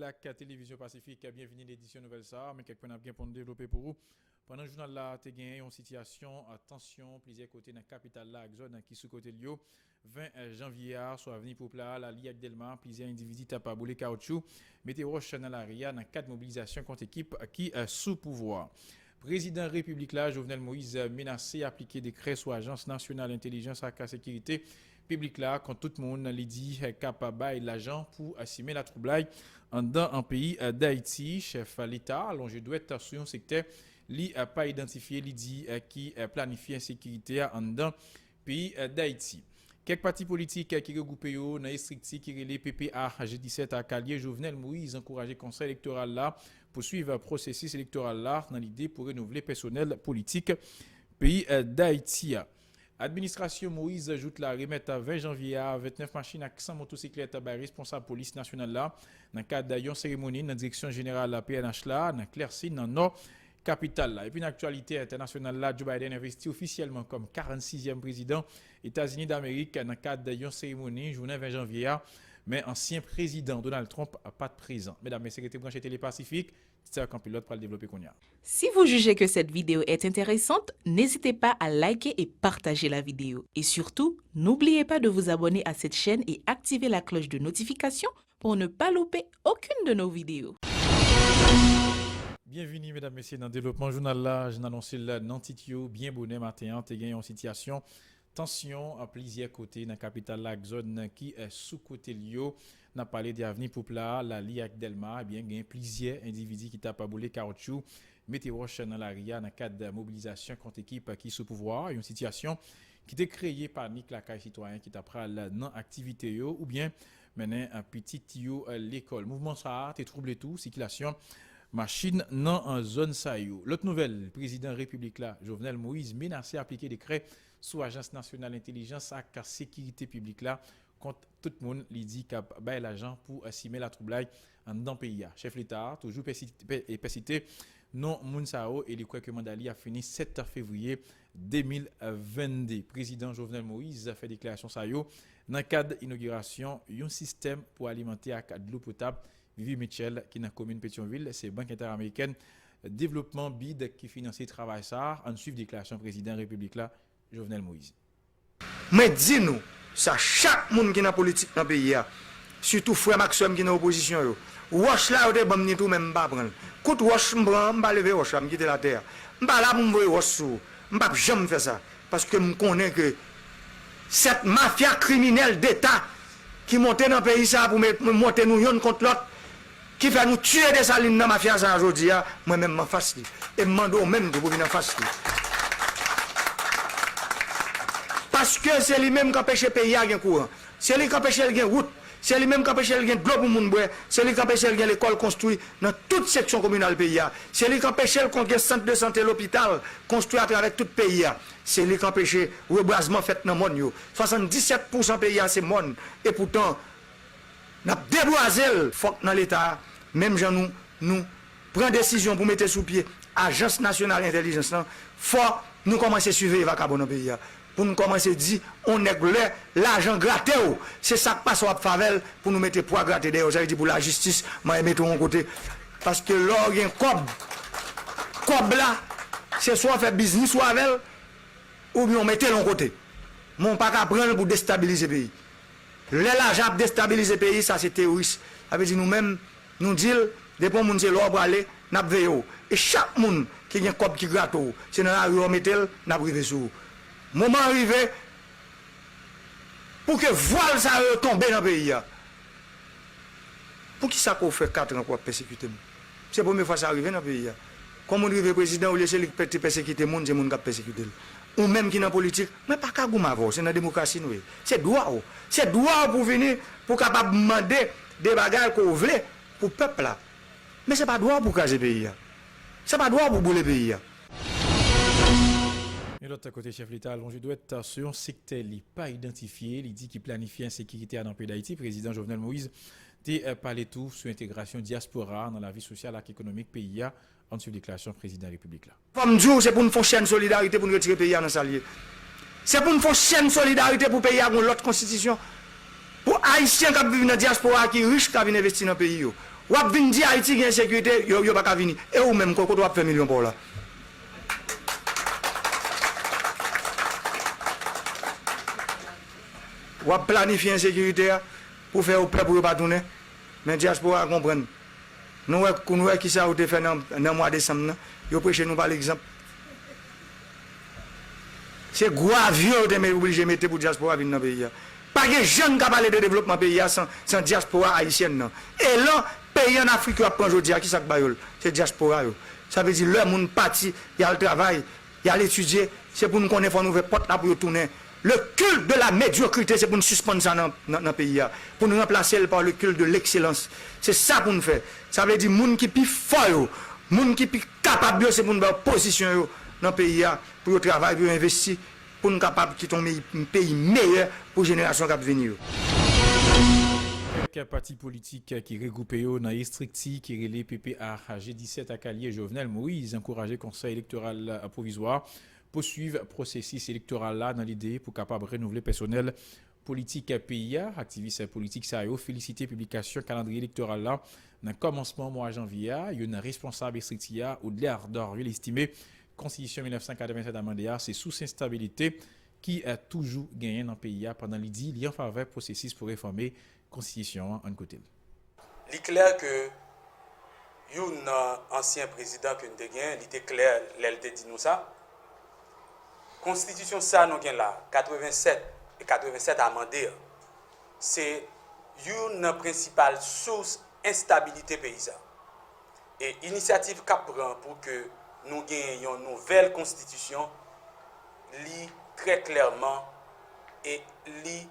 la télévision Pacifique, bienvenue à l'édition Nouvelle ça, mais quelques points bien pour nous développer pour vous. Pendant le journal là, tu as gagné une situation, attention, plusieurs côtés dans la capitale là, zone qui sous côté Lio, 20 janvier, soit avenue Poplar, la Liac Delma, plusieurs individus tapent à bouler caoutchouc, météo dans la RIA dans 4 mobilisations contre équipe qui sous pouvoir. Président République là, Jovenel Moïse menacé appliquer décret sur Agence nationale d'intelligence et de sécurité publique là quand tout le monde lui dit capable l'agent pour assumer la troublade dans un pays d'Haïti. Chef l'État allongé doit être sur un secteur li pas identifié li dit qui planifie insécurité dans pays d'Haïti. Quelques partis politiques qui regroupent dans les districts qui relèvent PPA G17 à Calier, Jovenel Moïse encouragé le conseil électoral là pour suivre le processus électoral là dans l'idée pour renouveler le personnel politique pays d'Haïti. Administration Moïse ajoute la remettre à 20 janvier à 29 machines à 100 motocyclettes par responsable police nationale là dans le cadre d'une cérémonie dans la direction générale de la PNH là dans Clercy dans nord capitale là. Et puis une actualité internationale là, Joe Biden investit officiellement comme 46e président États-Unis d'Amérique dans le cadre d'une cérémonie journée 20 janvier, mais ancien président Donald Trump n'a pas de présent. Mesdames, messieurs, c'était branché Télé Pacifique, c'est un pilote pour le développer qu'on y a. Si vous jugez que cette vidéo est intéressante, n'hésitez pas à liker et partager la vidéo. Et surtout, n'oubliez pas de vous abonner à cette chaîne et activer la cloche de notification pour ne pas louper aucune de nos vidéos. Bienvenue, mesdames, messieurs, dans le développement journal là. Je n'annonce le Nantitio, bien bonnet matin, tu gagné en situation. Tension à plusieurs côtés dans la capitale la zone qui est sous côté Lio. On a parlé d'avenue Poplar, la Liac Delma, bien il y a plusieurs individus qui tapent à bouler caoutchouc, météo dans la RIA dans le cadre de mobilisation contre équipe qui sous pouvoir, une situation qui était créée par Nick Lacaille citoyen qui tapera la non-activité ou bien mener un petit yo l'école. Mouvement ça a troublé tout, circulation machine non en zone saillou. L'autre nouvelle, président République là, Jovenel Moïse menacé à appliquer décret sous Agence nationale d'intelligence et de sécurité publique là contre tout le monde lui dit qu'il y a l'agent pour assumer la troublade dans le pays. Chef l'État toujours persisté non Mounsao et les que Mandali a fini 7 février 2022. Président Jovenel Moïse a fait déclaration ça yo dans le cadre d'inauguration d'un système pour alimenter à de l'eau potable. Vivi Mitchell qui est dans la commune Pétionville, c'est Banque interaméricaine développement BID qui finance le travail ça en suivant déclaration président République là Jovenel Moïse. Mais dis-nous, ça chaque monde qui est dans la politique dans le pays, surtout frère Maxime qui est dans l'opposition, wash là, vous avez tout même pas prendre. Quand wash, je vais lever wash, je vais quitter la terre. Je vais là pour me wash sous. Je ne vais jamais faire ça. Parce que je connais que cette mafia criminelle d'État qui monte dans le pays ça pour monter nous l'un contre l'autre, qui fait nous tuer des salines dans la mafia ça aujourd'hui, moi-même je face. Et je demande même de venir en face. Parce que c'est lui-même qui empêche le pays à gagner courant. C'est lui qui empêche le gagner route. C'est lui-même qui empêche le gagner de l'eau pour moun boire. C'est lui qui empêche le gagner l'école construite dans toute section communale du pays. C'est lui qui empêche le gagner centre de santé l'hôpital construit à travers tout le pays. C'est lui qui empêche le rebrasement fait dans le monde. 77% du pays c'est monde. Et pourtant, nous avons déboisé dans l'État. Même gens nous prenons décision pour mettre sous pied l'Agence nationale d'intelligence. Il faut nous commencer à suivre les vagabonds dans le pays. Pour nous commencer à dire, on est l'argent gratté. C'est ça qui passe au Favel pour nous mettre poids gratté d'ailleurs. J'avais dit pour la justice, je mettre en côté. Parce que l'or y a un cob là, c'est soit faire business soit avec, ou bien on mette l'en côté. Mon pas qu'à prendre pour déstabiliser le pays. L'argent pour déstabiliser le pays, ça c'est terroriste. Avec dit nous-mêmes, nous disons, depuis que nous sommes l'or pour aller, nous veillons. Et chaque monde qui a un cob qui gratte, c'est dans la rue, on mette l'on, nous arrivons sur vous. Moment arrivé pour que voile ça tombe dans le pays. Pour qui ça qu'on fait 4 ans pour persécuter? C'est la première fois que ça arrive dans le pays. Comme on arrive président ou laisser les persécuter, c'est le monde qui persécuter. Ou même qui est dans la politique, mais pas qu'à vous c'est dans la démocratie. C'est droit. C'est droit pour venir, pour capable demander des bagages qu'on veut pour le peuple. Mais ce n'est pas droit pour caser le pays. Ce n'est pas droit pour bouler le pays. Et l'autre côté, chef l'État, je dois être sur un secteur pas identifié, il dit qu'il planifie insécurité dans le pays d'Haïti. Président Jovenel Moïse a parlé tout sur l'intégration diaspora dans la vie sociale et économique pays en suivant déclaration président de la République. Comme Dieu, c'est pour nous faire chaîne solidarité pour nous retirer le pays dans le salier. C'est pour nous faire chaîne solidarité pour payer l'autre constitution. Pour Haïtiens qui vivent dans la diaspora, qui sont riches, qui viennent investir dans le pays. Ou ap vin di Haïti gen sécurité, yo pas ka vini. Et ou même quoi doit faire million pour là. Ou ap planifier insécurité pour faire au peuple pour pas tourner. Mais diaspora comprendre. Nous qui ça ou te fait dans mois de décembre, yo prêcher nous par l'exemple. C'est grave vieux de obligé de mettre pour diaspora venir dans le pays. Pas de gens qui parlent de développement pays sans diaspora haïtienne. Et là, pays en Afrique qui prend aujourd'hui, qui ça c'est diaspora. Ça veut dire le monde parti, il y a le travail, il y a l'étudier, c'est pour nous connaître nous porte là pour tourner. Le culte de la médiocrité, c'est pour nous suspendre ça dans le pays. Pour nous remplacer par le culte de l'excellence. C'est ça pour nous faire. Ça veut dire que les gens qui sont forts, les gens qui sont capables, c'est pour nous faire position dans le pays, pour travailler, pour investir, pour nous capables de quitter un pays meilleur pour les générations qui vont venir. Quelques partis politiques qui regroupent dans les stricti qui relèvent PPA G17 à Calier Jovenel Moïse encouragé le conseil électoral provisoire poursuivre le processus électoral là dans l'idée pour capable renouveler personnel politique PIA, activiste politique ça féliciter publication calendrier électoral là dans le commencement mois janvier, il y a un responsable strictia au-delà d'or estimé constitution 1987 amendée c'est sous instabilité qui a toujours gagné dans le pays pendant l'idée il y a en faveur processus pour réformer constitution en côté. Il est clair que un ancien président que nous avons gagné, il était clair, il dit nous ça. Constitution ça nous avons là 87 et 87 amendé. C'est une principale source instabilité paysanne. Et initiative qu'a prend pour que nous gagnions une nouvelle constitution lit très clairement et lit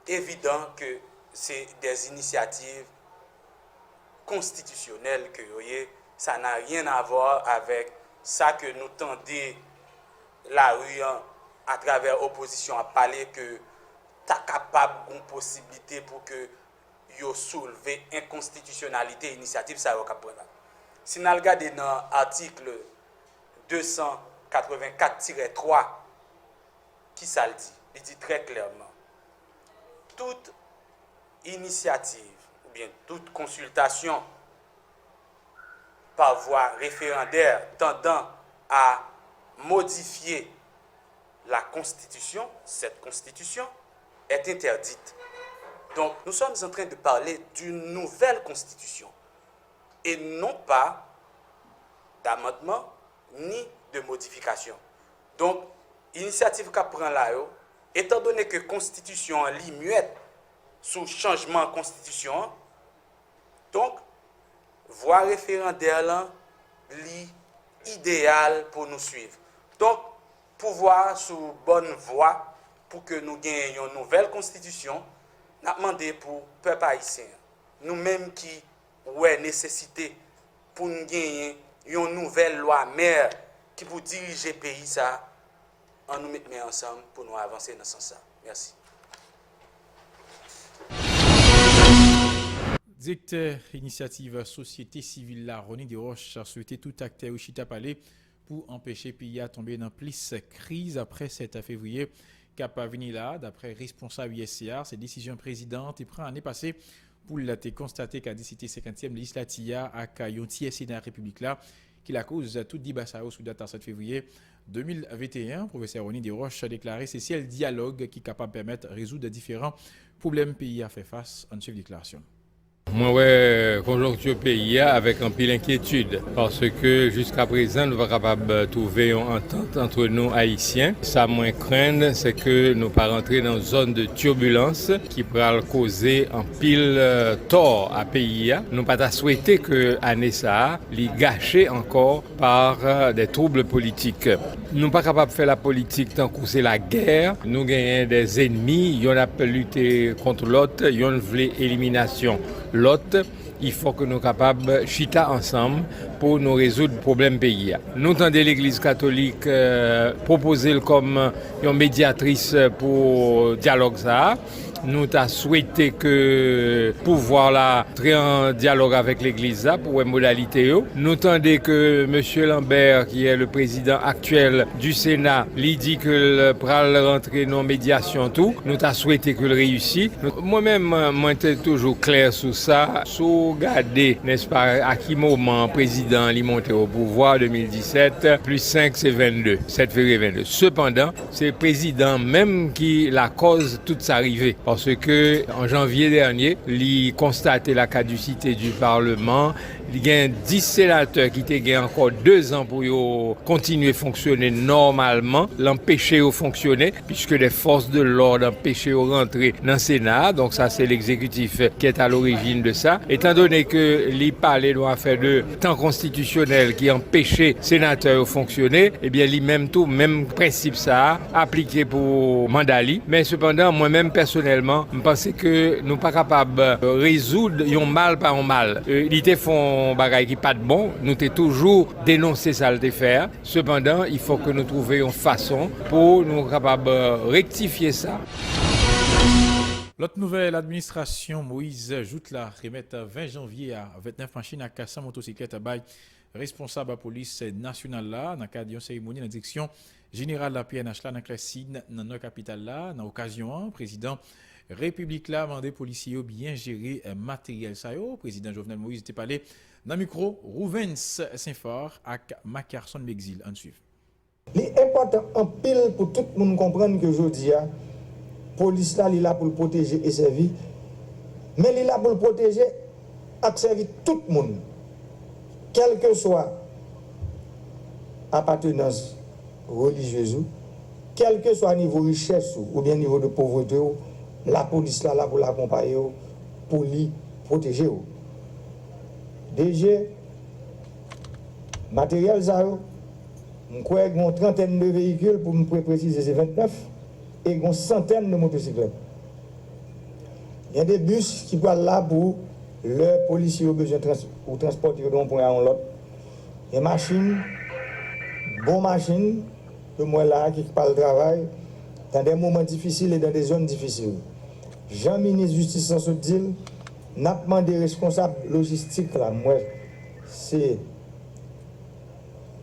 évident que c'est des initiatives constitutionnelles que ça n'a rien à voir avec ça que nous tendons la rue à travers l'opposition à parler que tu es capable d'une possibilité pour que yo soulever inconstitutionnalité initiative ça va prendre. Si nous regardons dans l'article 284-3 qui ça le dit, il dit très clairement toute initiative ou bien toute consultation par voie référendaire tendant à modifier la Constitution, cette Constitution est interdite. Donc nous sommes en train de parler d'une nouvelle Constitution et non pas d'amendement ni de modification. Donc, l'initiative qu'a prend là, étant donné que la Constitution est muette sous changement de Constitution, donc, voie référendaire là, idéal pour nous suivre. Donc, pouvoir sous bonne voie pour que nous gagnions une nouvelle Constitution, nous avons demandé pour le peuple haïtien, nous-mêmes qui avons nécessité pour nous gagner une nouvelle loi mère qui pour diriger le pays, ça, on nous met ensemble pour nous avancer dans ce sens. Merci. Directeur initiative Société civile là, Ronnie Desroches a souhaité tout acteur ou chita parler pour empêcher le pays à tomber dans plus crise après 7 février. Cap à venir là, d'après responsable ISCA, cette décision présidente est prise l'année passée pour constater qu'à d'ici 50e législative à Kayonti et la République là, qui la cause toute débat sous date 7 février 2021. Professeur Ronnie Desroches a déclaré c'est le dialogue qui est capable de permettre de résoudre différents problèmes pays à faire face en cette déclaration. Moi, conjoncture pays avec un pile inquiétude parce que jusqu'à présent, nous ne sommes pas capables de trouver une entente entre nous Haïtiens. Ça, moins craindre, c'est que nous ne pas rentrer dans une zone de turbulence qui pourrait causer un pile tort à pays. Nous ne pas souhaiter que l'année ça les gâcher encore par des troubles politiques. Nous ne sommes pas capables de faire la politique tant que c'est la guerre. Nous gagnons des ennemis, il y en a lutter contre l'autre, il y en a élimination. L'autre, il faut que nous soyons capables de chita ensemble pour nous résoudre le problème pays. Nous entendons l'Église catholique proposer comme une médiatrice pour le dialogue ça. nous t'a souhaité que pouvoir là entrer en dialogue avec l'église là pour les modalités. Nous tendez que M. Lambert, qui est le président actuel du Sénat, lui dit que le pral rentrer dans médiation tout. Nous t'a souhaité que le réussisse. Moi-même, moi j'étais toujours clair sur ça. Sous garder, n'est-ce pas, à qui moment président est monté au pouvoir 2017, plus 5 c'est 22, 7 février 22. Cependant, c'est le président même qui la cause toute sa arrivée. Parce que en janvier dernier, il constaté la caducité du Parlement. Il y a 10 sénateurs qui étaient encore 2 ans pour continuer à fonctionner normalement, l'empêcher de fonctionner, puisque les forces de l'ordre empêchaient de rentrer dans le Sénat. Donc ça, c'est l'exécutif qui est à l'origine de ça. Étant donné que l'y parlait d'une affaire de temps constitutionnel qui empêchait les sénateurs de fonctionner, eh bien, lui-même tout, même principe ça, appliqué pour Mandali. Mais cependant, moi-même, personnellement, je pense que nous ne sommes pas capables de résoudre un mal par un mal. L'idée font bagaille qui pas de bon, nous t'ai toujours dénoncé ça le faire. Cependant, il faut que nous trouvions une façon pour nous capables de rectifier ça. L'autre nouvelle administration, Moïse Joute la remettre 20 janvier à 29 machines à 400 motocyclettes à bail responsable de la police nationale là, dans le cadre d'une cérémonie dans la direction générale de la PNH là, dans Clessine, dans notre capitale là, dans l'occasion, président République là, mandé policiers bien gérer matériel ça yo. Président Jovenel Moïse était parlé dans le micro Rouvens Saint-Fort avec Macarson Bexil. En suivre. C'est important en pile pour tout le monde comprendre que aujourd'hui, la police là, est là pour le protéger et servir. Mais elle est là pour le protéger et servir tout le monde. Quelle que soit appartenance religieuse, quel que soit niveau de richesse ou bien niveau de pauvreté, la police là pour l'accompagner, pour lui protéger. DG, matériel ça, je crois qu'il y a une trentaine de véhicules, pour me préciser, c'est 29, et une centaine de motocyclettes. Il y a des bus qui sont là pour les policiers ont besoin de transporter d'un point à l'autre. Des machines, bonnes machines, que moi là, qui parle de travail, dans des moments difficiles et dans des zones difficiles. Jean-Ministre de Justice sans se dire, n'a pas demandé responsables logistiques là, moi, c'est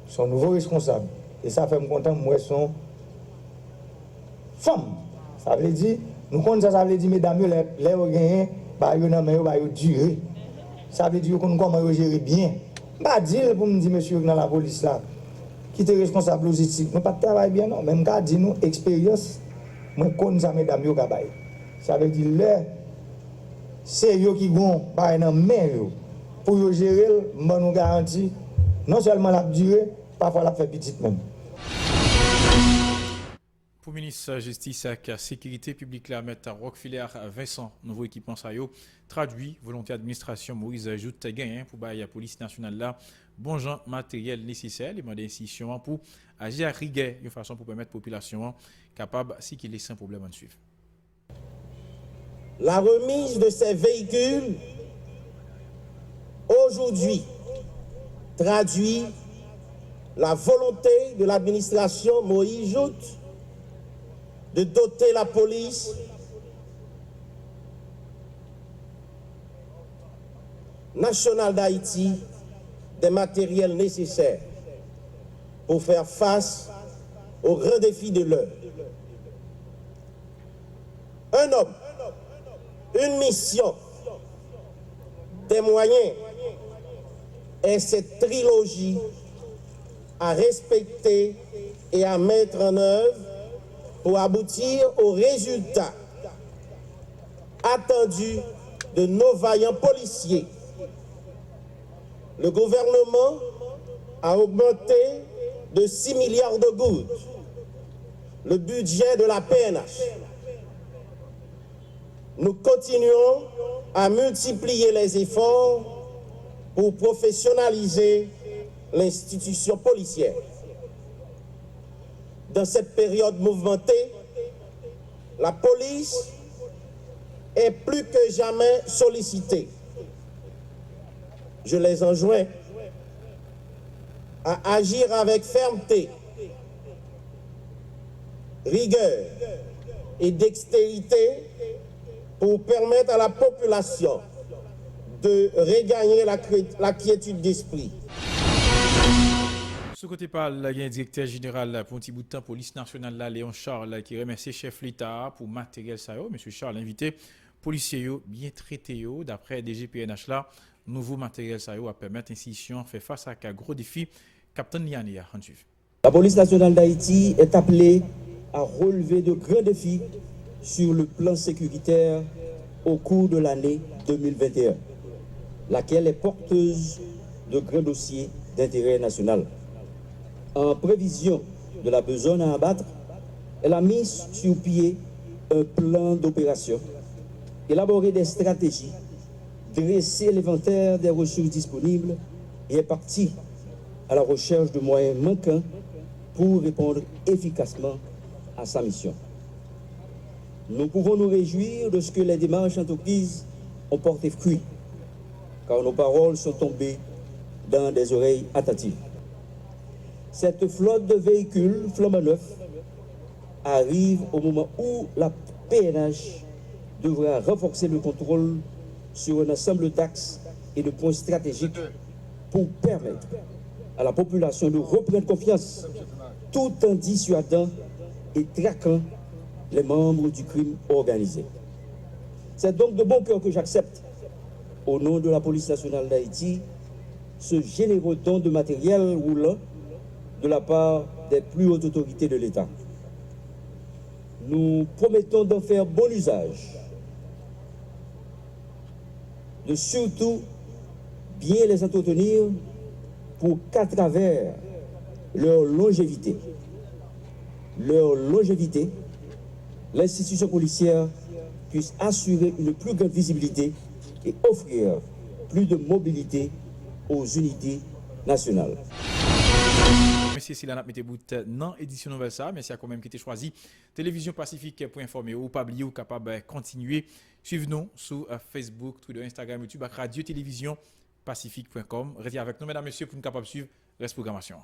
son nouveau responsable. Et ça fait me content, moi, son femme. Ça veut dire, nous comptons ça veut dire, mesdames, les gagnent, bah, ils ont duré. Ça veut dire qu'on comment gérer bien. Pas dire pour me dire, monsieur, dans la police là, qui est responsable logistique, nous pas de travail bien, non. Même quand dit nous, expérience, moi, connais ça, mesdames, yo kabay. Ça veut dire, là, c'est eux qui vont, par exemple, main, pour gérer, moi, nous garantis, non seulement la durée, parfois la fait petite même. Pour le ministre de la Justice et de la Sécurité publique, la maître Roquefiller Vincent, nouveau équipement Sayo, traduit volonté administration Moïse Joute gain pour la police nationale là, bon genre matériel nécessaire, les mandats d'institution pour agir à rigueur, une façon pour permettre la population capable, si qu'il est sans problème en suivre. La remise de ces véhicules aujourd'hui traduit la volonté de l'administration Moïse Joute de doter la police nationale d'Haïti des matériels nécessaires pour faire face aux grands défis de l'heure. Un homme, une mission, des moyens et cette trilogie à respecter et à mettre en œuvre pour aboutir aux résultats attendus de nos vaillants policiers. Le gouvernement a augmenté de 6 milliards de gouttes le budget de la PNH. Nous continuons à multiplier les efforts pour professionnaliser l'institution policière. Dans cette période mouvementée, la police est plus que jamais sollicitée. Je les enjoins à agir avec fermeté, rigueur et dextérité pour permettre à la population de regagner la quiétude d'esprit. Ce côté par le directeur général pour un petit bout de temps, police nationale là, Léon Charles, qui remercie chef l'État pour matériel ça. Monsieur Charles invité policiers bien traités d'après DGPNH là, nouveau matériel ça va permettre l'institution faire face à un gros défi. Capitaine Liani a rendu. La police nationale d'Haïti est appelée à relever de grands défis sur le plan sécuritaire au cours de l'année 2021, laquelle est porteuse de grands dossiers d'intérêt national. En prévision de la besogne à abattre, elle a mis sur pied un plan d'opération, élaboré des stratégies, dressé l'inventaire des ressources disponibles et est partie à la recherche de moyens manquants pour répondre efficacement à sa mission. Nous pouvons nous réjouir de ce que les démarches entreprises ont porté fruit, car nos paroles sont tombées dans des oreilles attentives. Cette flotte de véhicules flambant neufs arrive au moment où la PNH devra renforcer le contrôle sur un ensemble d'axes et de points stratégiques pour permettre à la population de reprendre confiance tout en dissuadant et traquant les membres du crime organisé. C'est donc de bon cœur que j'accepte, au nom de la police nationale d'Haïti, ce généreux don de matériel roulant de la part des plus hautes autorités de l'État. Nous promettons d'en faire bon usage, de surtout bien les entretenir pour qu'à travers leur longévité, l'institution policière puisse assurer une plus grande visibilité et offrir plus de mobilité aux unités nationales. Merci Sylana Metebout dans l'édition nouvelle ça. Merci à quand même qui été choisi. Télévision Pacifique pour informer ou pas oublier ou capable de continuer. Suivez-nous sur Facebook, Twitter, Instagram, YouTube, Radio Télévision Pacifique.com. Restez avec nous, mesdames et messieurs, pour nous capable de suivre la programmation.